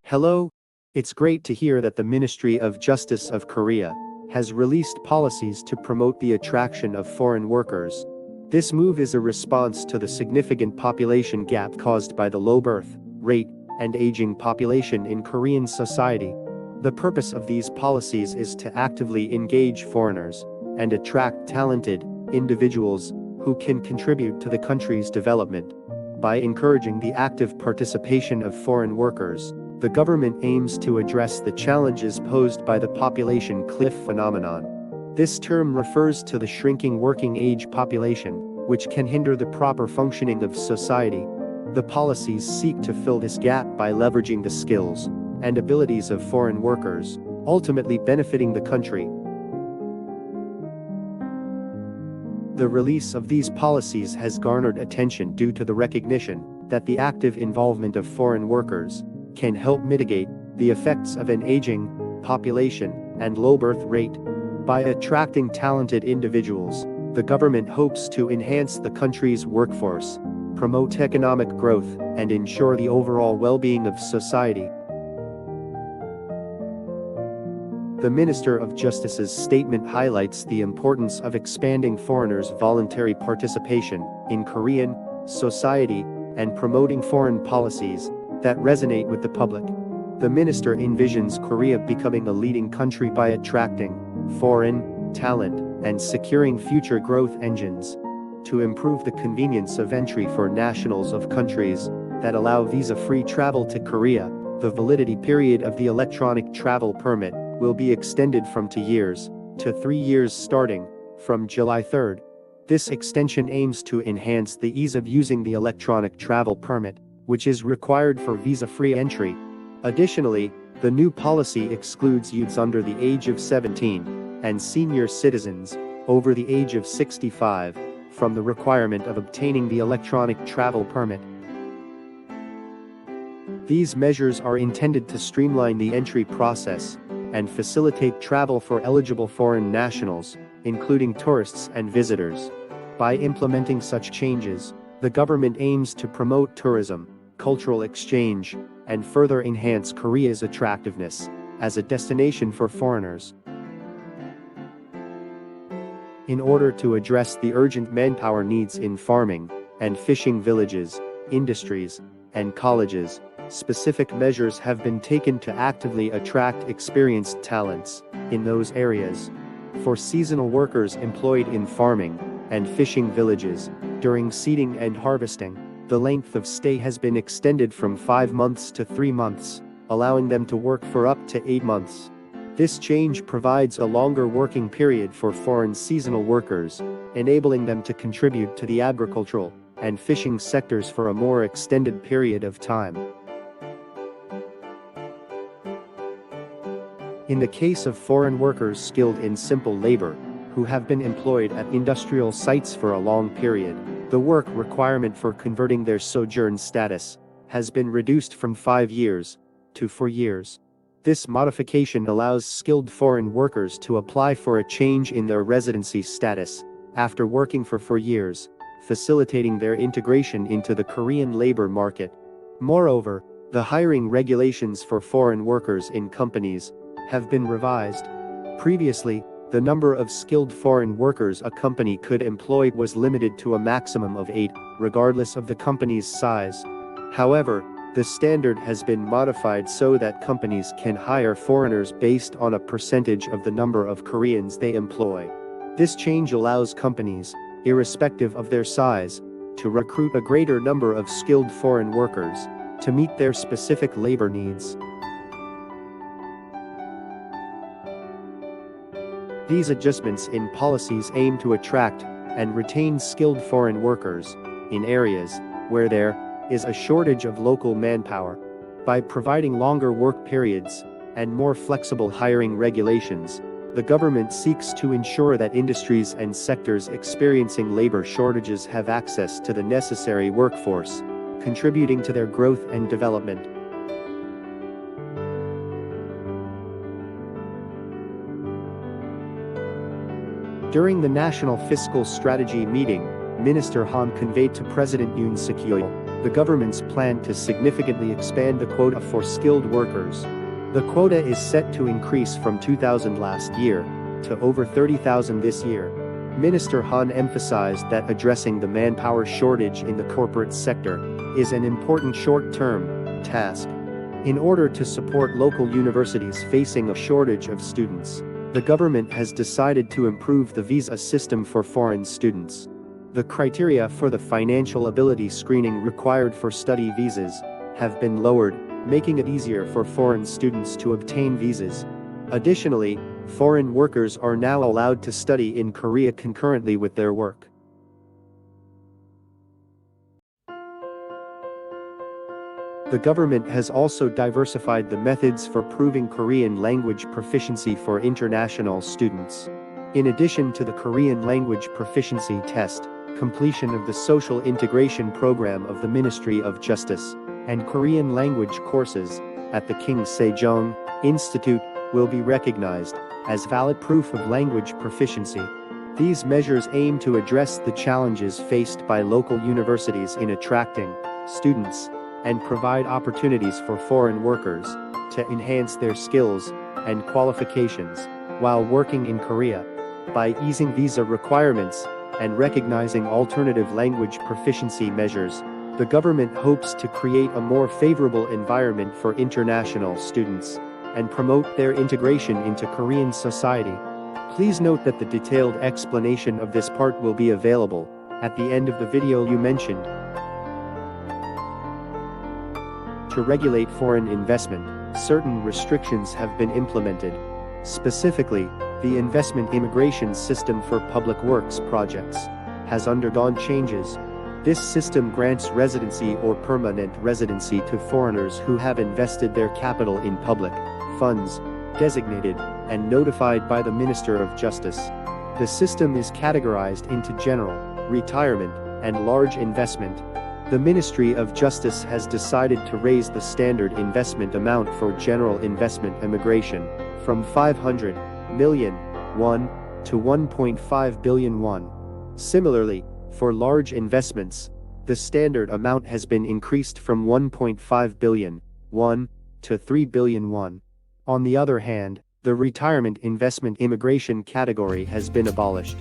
Hello, it's great to hear that the Ministry of Justice of Korea has released policies to promote the attraction of foreign workers. This move is a response to the significant population gap caused by the low birth rate and aging population in Korean society. The purpose of these policies is to actively engage foreigners and attract talented individuals who can contribute to the country's development. By encouraging the active participation of foreign workers, the government aims to address the challenges posed by the population cliff phenomenon. This term refers to the shrinking working age population, which can hinder the proper functioning of society. The policies seek to fill this gap by leveraging the skills and abilities of foreign workers, ultimately benefiting the country. The release of these policies has garnered attention due to the recognition that the active involvement of foreign workers can help mitigate the effects of an aging population and low birth rate. By attracting talented individuals, the government hopes to enhance the country's workforce, promote economic growth, and ensure the overall well-being of society. The Minister of Justice's statement highlights the importance of expanding foreigners' voluntary participation in Korean society and promoting foreign policies that resonate with the public. The minister envisions Korea becoming a leading country by attracting foreign talent and securing future growth engines. To improve the convenience of entry for nationals of countries that allow visa-free travel to Korea, the validity period of the electronic travel permit will be extended from 2 years to 3 years starting from July 3rd. This extension aims to enhance the ease of using the electronic travel permit, which is required for visa-free entry. Additionally, the new policy excludes youths under the age of 17 and senior citizens over the age of 65 from the requirement of obtaining the electronic travel permit. These measures are intended to streamline the entry process and facilitate travel for eligible foreign nationals, including tourists and visitors. By implementing such changes, the government aims to promote tourism, cultural exchange, and further enhance Korea's attractiveness as a destination for foreigners. In order to address the urgent manpower needs in farming and fishing villages, industries, and colleges, specific measures have been taken to actively attract experienced talents in those areas. For seasonal workers employed in farming and fishing villages, during seeding and harvesting, the length of stay has been extended from 5 months to 3 months, allowing them to work for up to 8 months. This change provides a longer working period for foreign seasonal workers, enabling them to contribute to the agricultural and fishing sectors for a more extended period of time. In the case of foreign workers skilled in simple labor, who have been employed at industrial sites for a long period, the work requirement for converting their sojourn status has been reduced from 5 years to 4 years. This modification allows skilled foreign workers to apply for a change in their residency status after working for 4 years, facilitating their integration into the Korean labor market. Moreover, the hiring regulations for foreign workers in companies have been revised. Previously, the number of skilled foreign workers a company could employ was limited to a maximum of 8, regardless of the company's size. However, the standard has been modified so that companies can hire foreigners based on a percentage of the number of Koreans they employ. This change allows companies, irrespective of their size, to recruit a greater number of skilled foreign workers to meet their specific labor needs. These adjustments in policies aim to attract and retain skilled foreign workers in areas where there is a shortage of local manpower. By providing longer work periods and more flexible hiring regulations, the government seeks to ensure that industries and sectors experiencing labor shortages have access to the necessary workforce, contributing to their growth and development. During the National Fiscal Strategy meeting, Minister Han conveyed to President Yoon Suk-yeol the government's plan to significantly expand the quota for skilled workers. The quota is set to increase from 2,000 last year to over 30,000 this year. Minister Han emphasized that addressing the manpower shortage in the corporate sector is an important short-term task. In order to support local universities facing a shortage of students, the government has decided to improve the visa system for foreign students. The criteria for the financial ability screening required for study visas have been lowered, making it easier for foreign students to obtain visas. Additionally, foreign workers are now allowed to study in Korea concurrently with their work. The government has also diversified the methods for proving Korean language proficiency for international students. In addition to the Korean language proficiency test, completion of the social integration program of the Ministry of Justice, and Korean language courses at the King Sejong Institute will be recognized as valid proof of language proficiency. These measures aim to address the challenges faced by local universities in attracting students and provide opportunities for foreign workers to enhance their skills and qualifications while working in Korea. By easing visa requirements and recognizing alternative language proficiency measures, the government hopes to create a more favorable environment for international students and promote their integration into Korean society. Please note that the detailed explanation of this part will be available at the end of the video you mentioned. To regulate foreign investment, certain restrictions have been implemented. Specifically, the investment immigration system for public works projects has undergone changes. This system grants residency or permanent residency to foreigners who have invested their capital in public funds, designated and notified by the Minister of Justice. The system is categorized into general, retirement, and large investment. The Ministry of Justice has decided to raise the standard investment amount for general investment immigration from 500 million won to 1.5 billion won. Similarly, for large investments, the standard amount has been increased from 1.5 billion won to 3 billion won. On the other hand, the retirement investment immigration category has been abolished.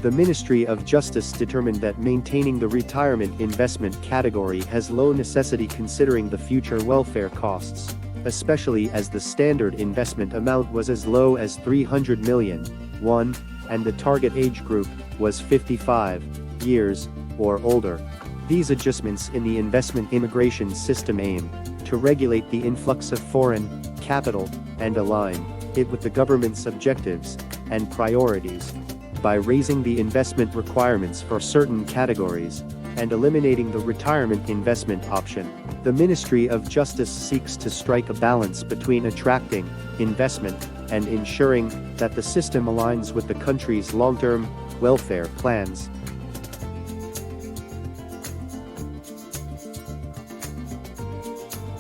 The Ministry of Justice determined that maintaining the retirement investment category has low necessity considering the future welfare costs, especially as the standard investment amount was as low as 300 million won, and the target age group was 55 years or older. These adjustments in the investment immigration system aim to regulate the influx of foreign capital and align it with the government's objectives and priorities. By raising the investment requirements for certain categories and eliminating the retirement investment option, the Ministry of Justice seeks to strike a balance between attracting investment and ensuring that the system aligns with the country's long-term welfare plans.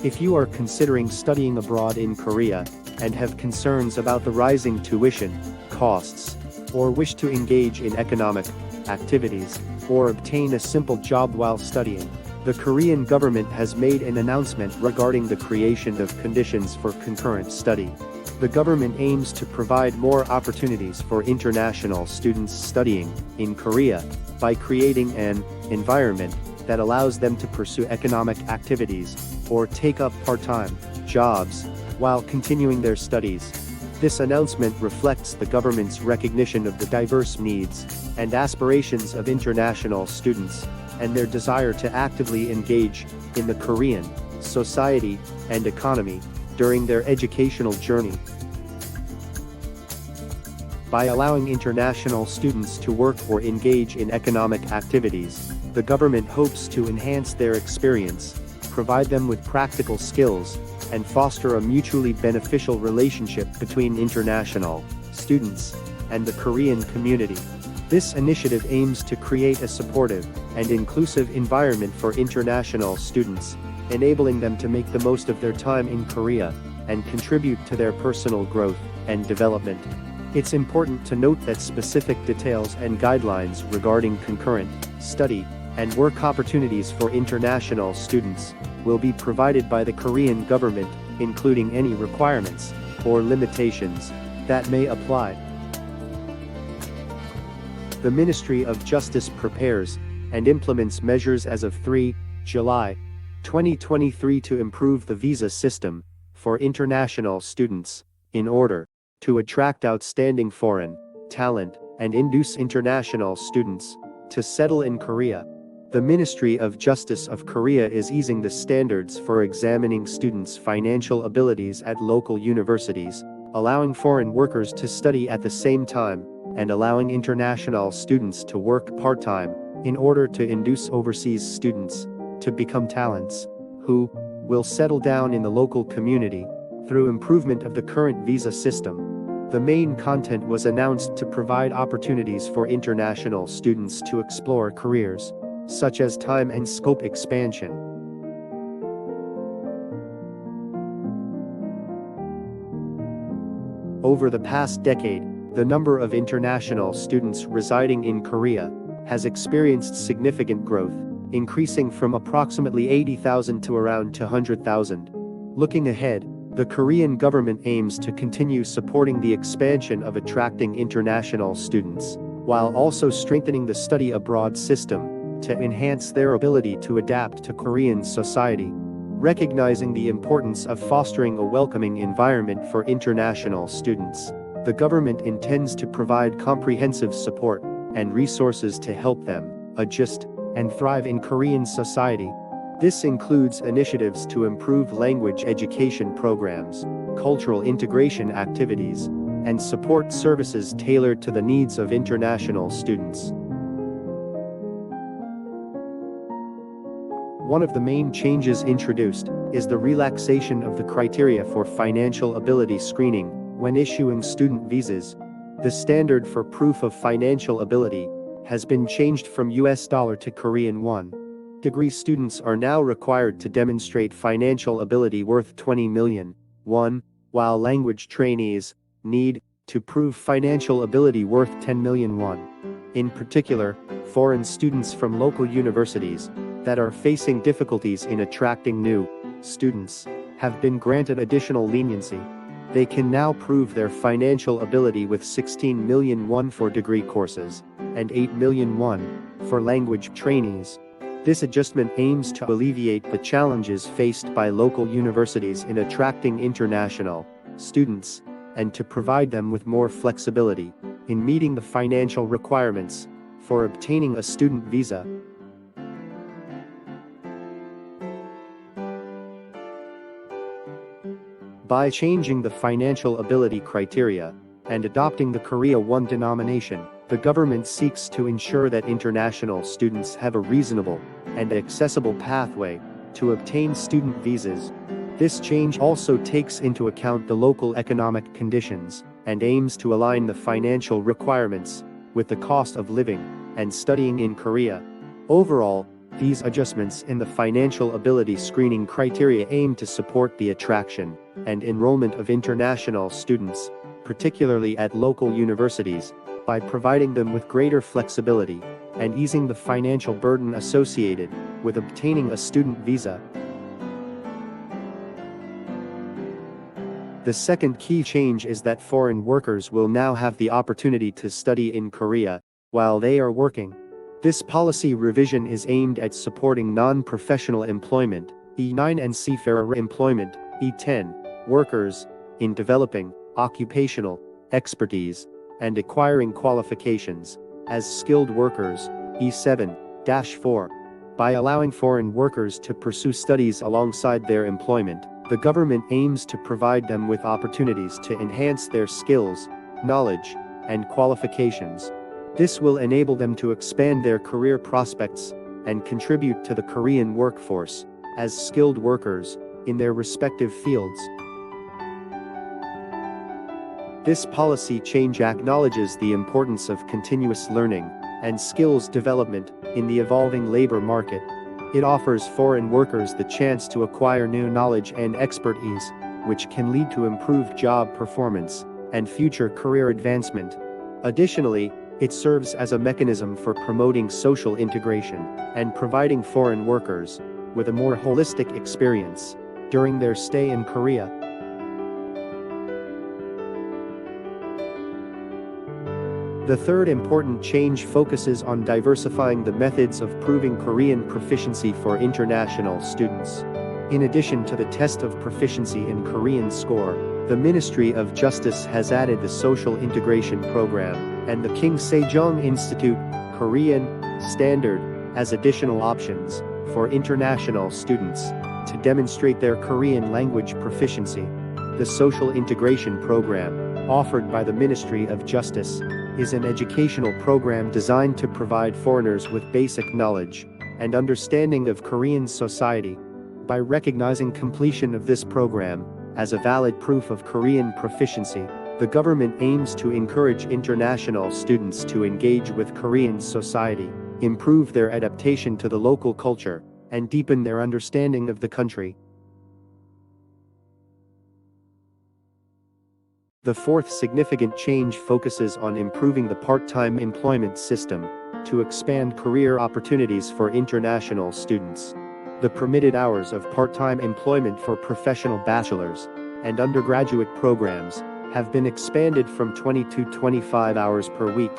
If you are considering studying abroad in Korea and have concerns about the rising tuition costs, or wish to engage in economic activities, or obtain a simple job while studying, the Korean government has made an announcement regarding the creation of conditions for concurrent study. The government aims to provide more opportunities for international students studying in Korea by creating an environment that allows them to pursue economic activities or take up part-time jobs while continuing their studies. This announcement reflects the government's recognition of the diverse needs and aspirations of international students and their desire to actively engage in the Korean society and economy during their educational journey. By allowing international students to work or engage in economic activities, the government hopes to enhance their experience, provide them with practical skills, and foster a mutually beneficial relationship between international students and the Korean community. This initiative aims to create a supportive and inclusive environment for international students, enabling them to make the most of their time in Korea and contribute to their personal growth and development. It's important to note that specific details and guidelines regarding concurrent, study, and work opportunities for international students will be provided by the Korean government, including any requirements or limitations that may apply. The Ministry of Justice prepares and implements measures as of 3 July 2023 to improve the visa system for international students in order to attract outstanding foreign talent and induce international students to settle in Korea. The Ministry of Justice of Korea is easing the standards for examining students' financial abilities at local universities, allowing foreign workers to study at the same time, and allowing international students to work part-time, in order to induce overseas students to become talents who will settle down in the local community through improvement of the current visa system. The main content was announced to provide opportunities for international students to explore careers, such as time and scope expansion. Over the past decade, the number of international students residing in Korea has experienced significant growth, increasing from approximately 80,000 to around 200,000. Looking ahead, the Korean government aims to continue supporting the expansion of attracting international students, while also strengthening the study abroad system to enhance their ability to adapt to Korean society. Recognizing the importance of fostering a welcoming environment for international students, the government intends to provide comprehensive support and resources to help them adjust and thrive in Korean society. This includes initiatives to improve language education programs, cultural integration activities, and support services tailored to the needs of international students. One of the main changes introduced is the relaxation of the criteria for financial ability screening when issuing student visas. The standard for proof of financial ability has been changed from US dollar to Korean won. Degree students are now required to demonstrate financial ability worth 20 million won, while language trainees need to prove financial ability worth 10 million won. In particular, foreign students from local universities that are facing difficulties in attracting new students have been granted additional leniency. They can now prove their financial ability with 16 million won for degree courses and 8 million won for language trainees. This adjustment aims to alleviate the challenges faced by local universities in attracting international students and to provide them with more flexibility in meeting the financial requirements for obtaining a student visa. By changing the financial ability criteria and adopting the Korea won denomination, the government seeks to ensure that international students have a reasonable and accessible pathway to obtain student visas. This change also takes into account the local economic conditions and aims to align the financial requirements with the cost of living and studying in Korea. Overall, these adjustments in the financial ability screening criteria aim to support the attraction and enrollment of international students, particularly at local universities, by providing them with greater flexibility and easing the financial burden associated with obtaining a student visa. The second key change is that foreign workers will now have the opportunity to study in Korea while they are working. This policy revision is aimed at supporting non-professional employment, E9, and seafarer employment, E10, workers in developing occupational expertise and acquiring qualifications as skilled workers, E7-4. By allowing foreign workers to pursue studies alongside their employment, the government aims to provide them with opportunities to enhance their skills, knowledge, and qualifications. This will enable them to expand their career prospects and contribute to the Korean workforce as skilled workers in their respective fields. This policy change acknowledges the importance of continuous learning and skills development in the evolving labor market. It offers foreign workers the chance to acquire new knowledge and expertise, which can lead to improved job performance and future career advancement. Additionally, it serves as a mechanism for promoting social integration and providing foreign workers with a more holistic experience during their stay in Korea. The third important change focuses on diversifying the methods of proving Korean proficiency for international students. In addition to the test of proficiency in Korean score, the Ministry of Justice has added the Social Integration Program and the King Sejong Institute Korean Standard as additional options for international students to demonstrate their Korean language proficiency. The Social Integration Program, offered by the Ministry of Justice, is an educational program designed to provide foreigners with basic knowledge and understanding of Korean society. By recognizing completion of this program as a valid proof of Korean proficiency, the government aims to encourage international students to engage with Korean society, improve their adaptation to the local culture, and deepen their understanding of the country. The fourth significant change focuses on improving the part-time employment system to expand career opportunities for international students. The permitted hours of part-time employment for professional bachelor's and undergraduate programs have been expanded from 20 to 25 hours per week.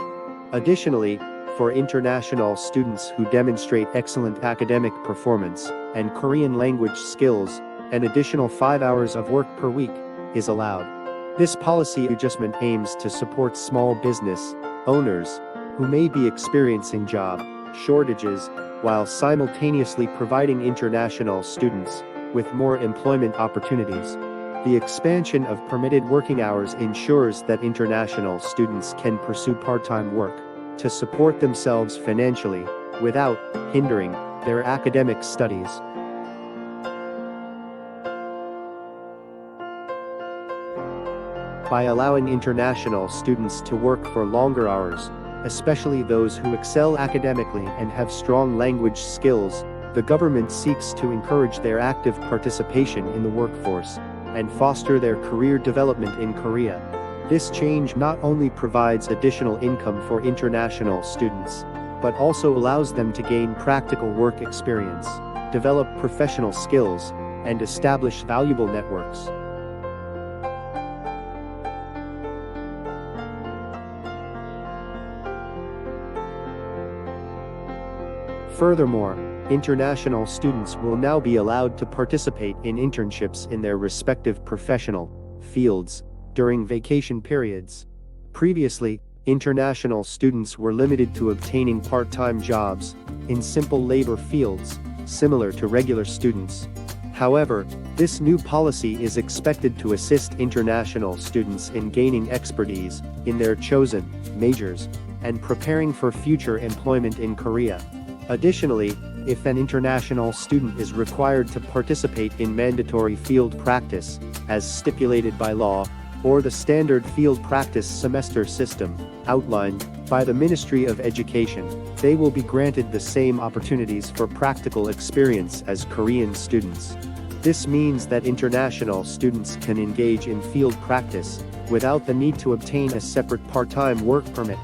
Additionally, for international students who demonstrate excellent academic performance and Korean language skills, an additional 5 hours of work per week is allowed. This policy adjustment aims to support small business owners who may be experiencing job shortages while simultaneously providing international students with more employment opportunities. The expansion of permitted working hours ensures that international students can pursue part-time work to support themselves financially without hindering their academic studies. By allowing international students to work for longer hours, especially those who excel academically and have strong language skills, the government seeks to encourage their active participation in the workforce and foster their career development in Korea. This change not only provides additional income for international students, but also allows them to gain practical work experience, develop professional skills, and establish valuable networks. Furthermore, international students will now be allowed to participate in internships in their respective professional fields during vacation periods. Previously, international students were limited to obtaining part-time jobs in simple labor fields, similar to regular students. However, this new policy is expected to assist international students in gaining expertise in their chosen majors and preparing for future employment in Korea. Additionally, if an international student is required to participate in mandatory field practice, as stipulated by law, or the standard field practice semester system, outlined by the Ministry of Education, they will be granted the same opportunities for practical experience as Korean students. This means that international students can engage in field practice without the need to obtain a separate part-time work permit.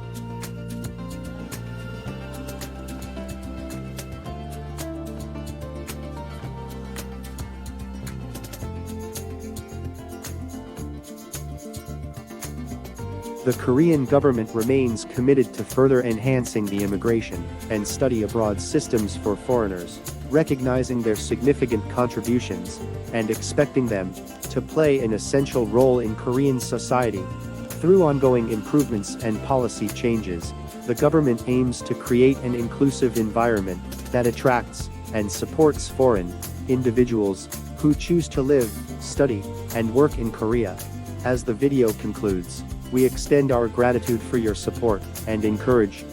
The Korean government remains committed to further enhancing the immigration and study abroad systems for foreigners, recognizing their significant contributions and expecting them to play an essential role in Korean society. Through ongoing improvements and policy changes, the government aims to create an inclusive environment that attracts and supports foreign individuals who choose to live, study, and work in Korea. As the video concludes, we extend our gratitude for your support and encourage